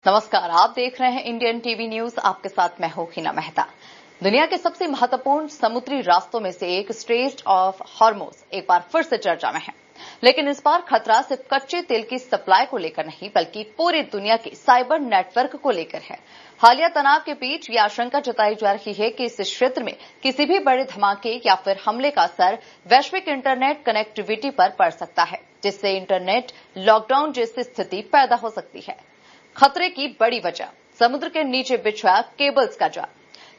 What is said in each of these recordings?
नमस्कार, आप देख रहे हैं इंडियन टीवी न्यूज। आपके साथ मैं हूं हिना मेहता। दुनिया के सबसे महत्वपूर्ण समुद्री रास्तों में से एक स्ट्रेट ऑफ हॉर्मुज एक बार फिर से चर्चा में है, लेकिन इस बार खतरा सिर्फ कच्चे तेल की सप्लाई को लेकर नहीं बल्कि पूरी दुनिया के साइबर नेटवर्क को लेकर है। हालिया तनाव के बीच ये आशंका जताई जा रही है कि इस क्षेत्र में किसी भी बड़े धमाके या फिर हमले का असर वैश्विक इंटरनेट कनेक्टिविटी पर पड़ सकता है, जिससे इंटरनेट लॉकडाउन जैसी स्थिति पैदा हो सकती है। खतरे की बड़ी वजह समुद्र के नीचे बिछा केबल्स का जाल।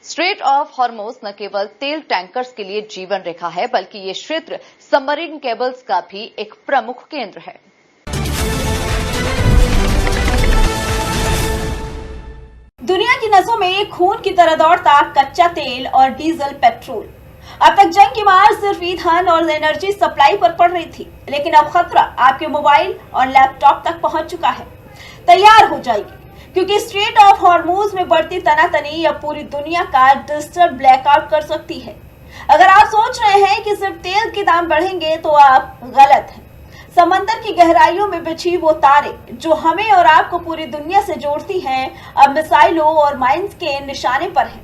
स्ट्रेट ऑफ हॉर्मुज न केवल तेल टैंकर्स के लिए जीवन रेखा है, बल्कि ये क्षेत्र सबमरीन केबल्स का भी एक प्रमुख केंद्र है। दुनिया की नसों में खून की तरह दौड़ता कच्चा तेल और डीजल पेट्रोल। अब तक जंग की मार सिर्फ ईंधन और एनर्जी सप्लाई पर पड़ रही थी, लेकिन अब खतरा आपके मोबाइल और लैपटॉप तक पहुंच चुका है। तैयार हो जाएगी, क्योंकि स्ट्रेट ऑफ हॉर्मुज में बढ़ती तनातनी अब पूरी दुनिया का डिजिटल ब्लैकआउट कर सकती है। अगर आप सोच रहे हैं कि सिर्फ तेल के दाम बढ़ेंगे तो आप गलत हैं। समंदर की गहराइयों में बिछी वो तारे जो हमें और आपको पूरी दुनिया से जोड़ती हैं, अब मिसाइलों और माइंस के निशाने पर हैं।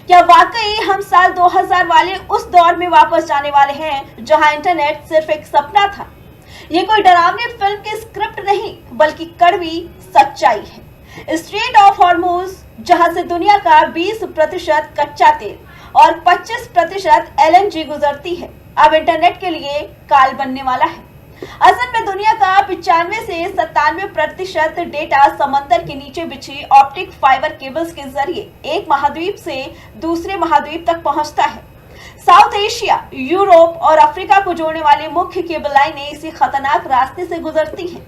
क्या वाकई हम साल 2000 वाले उस दौर में वापस जाने वाले हैं जहां इंटरनेट सिर्फ एक सपना था? ये कोई डरावनी फिल्म की स्क्रिप्ट नहीं, बल्कि कड़वी सच्चाई है। स्ट्रेट ऑफ हॉर्मुज, जहां से दुनिया का 20% कच्चा तेल और 25% एलएनजी गुजरती है, अब इंटरनेट के लिए काल बनने वाला है। असल में दुनिया का 95 से 97% डेटा समंदर के नीचे बिछी ऑप्टिक फाइबर केबल्स के जरिए एक महाद्वीप से दूसरे महाद्वीप तक पहुंचता है। साउथ एशिया, यूरोप और अफ्रीका को जोड़ने वाली मुख्य केबल लाइनें इसी खतरनाक रास्ते से गुजरती हैं।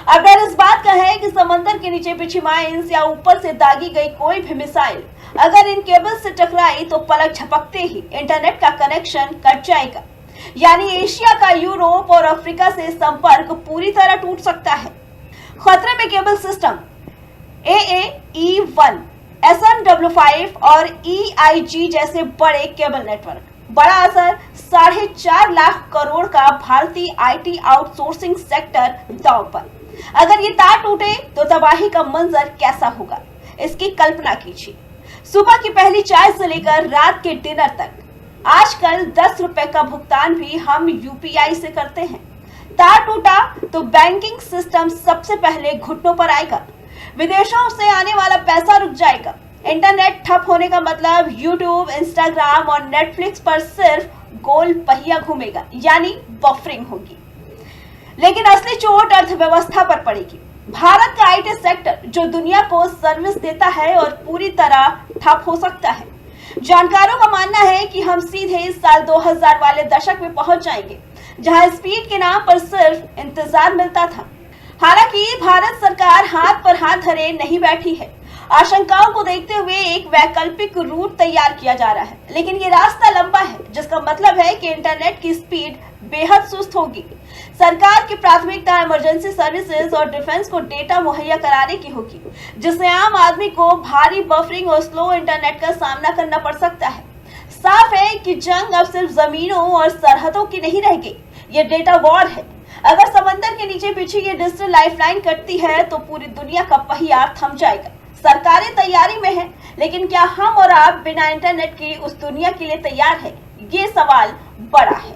अब डर इस बात का है कि समंदर के नीचे बिछी माइंस या ऊपर से दागी गई कोई भी मिसाइल अगर इन केबल से टकराई तो पलक झपकते ही इंटरनेट का कनेक्शन कट जाएगा। यानी एशिया का यूरोप और अफ्रीका से संपर्क पूरी तरह टूट सकता है। खतरे में केबल सिस्टम AAE1, SM-5 और EIG जैसे बड़े केबल नेटवर्क। बड़ा असर 4.5 लाख करोड़ का भारतीय IT आउटसोर्सिंग सेक्टर दांव पर। अगर ये तार टूटे तो तबाही का मंजर कैसा होगा, इसकी कल्पना कीजिए। सुबह की पहली चाय से लेकर रात के डिनर तक आजकल 10 रुपए का भुगतान भी हम UPI से करते हैं। तार टूटा तो बैंकिंग सिस्टम सबसे पहले घुटनों पर आएगा। विदेशों से आने वाला पैसा रुक जाएगा। इंटरनेट ठप होने का मतलब यूट्यूब, इंस्टाग्राम और नेटफ्लिक्स पर सिर्फ गोल पहिया घूमेगा, यानी बफरिंग होगी। लेकिन असली चोट अर्थव्यवस्था पर पड़ेगी। भारत का IT सेक्टर जो दुनिया को सर्विस देता है और पूरी तरह ठप हो सकता है। जानकारों का मानना है कि हम सीधे साल 2000 वाले दशक में पहुंच जाएंगे, जहां स्पीड के नाम पर सिर्फ इंतजार मिलता था। हालांकि भारत सरकार हाथ पर हाथ धरे नहीं बैठी है। आशंकाओं को देखते हुए एक वैकल्पिक रूट तैयार किया जा रहा है, लेकिन ये रास्ता लंबा है, जिसका मतलब है कि इंटरनेट की स्पीड बेहद सुस्त होगी। सरकार की प्राथमिकता इमरजेंसी सर्विसेज और डिफेंस को डेटा मुहैया कराने की होगी, जिससे आम आदमी को भारी बफरिंग और स्लो इंटरनेट का सामना करना पड़ सकता है। साफ है कि जंग अब सिर्फ जमीनों और सरहदों की नहीं रह गई, ये डेटा वॉर है। अगर समंदर के नीचे बिछी ये डिजिटल लाइफलाइन कटती है तो पूरी दुनिया का पहिया थम जाएगा। सरकारें तैयारी में हैं, लेकिन क्या हम और आप बिना इंटरनेट की उस दुनिया के लिए तैयार हैं? ये सवाल बड़ा है।